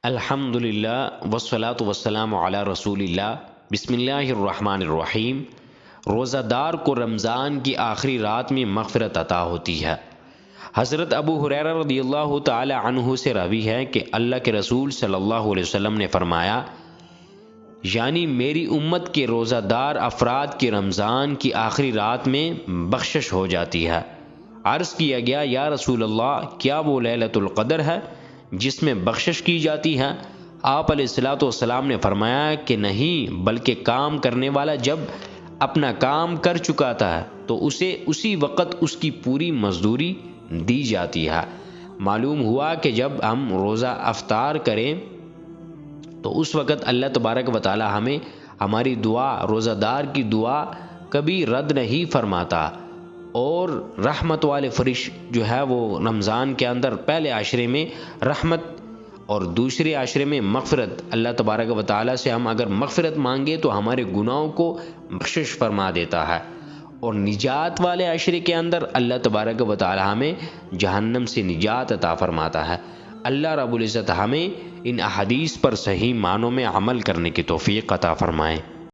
الحمد للہ والصلاة والسلام علی رسول اللہ۔ بسم اللہ الرحمن الرحیم۔ روزہ دار کو رمضان کی آخری رات میں مغفرت عطا ہوتی ہے۔ حضرت ابو ہریرہ رضی اللہ تعالی عنہ سے راوی ہے کہ اللہ کے رسول صلی اللہ علیہ وسلم نے فرمایا، یعنی میری امت کے روزہ دار افراد کی رمضان کی آخری رات میں بخشش ہو جاتی ہے۔ عرض کیا گیا، یا رسول اللہ، کیا وہ لیلۃ القدر ہے جس میں بخشش کی جاتی ہے؟ آپ علیہ الصلوۃ والسلام نے فرمایا کہ نہیں، بلکہ کام کرنے والا جب اپنا کام کر چکا تھا تو اسے اسی وقت اس کی پوری مزدوری دی جاتی ہے۔ معلوم ہوا کہ جب ہم روزہ افطار کریں تو اس وقت اللہ تبارک و تعالی ہمیں ہماری دعا، روزہ دار کی دعا کبھی رد نہیں فرماتا، اور رحمت والے فرش جو ہے وہ رمضان کے اندر پہلے عشرے میں رحمت اور دوسرے عشرے میں مغفرت، اللہ تبارک و تعالی سے ہم اگر مغفرت مانگے تو ہمارے گناہوں کو بخشش فرما دیتا ہے، اور نجات والے عشرے کے اندر اللہ تبارک و تعالی ہمیں جہنم سے نجات عطا فرماتا ہے۔ اللہ رب العزت ہمیں ان احادیث پر صحیح معنوں میں عمل کرنے کی توفیق عطا فرمائے۔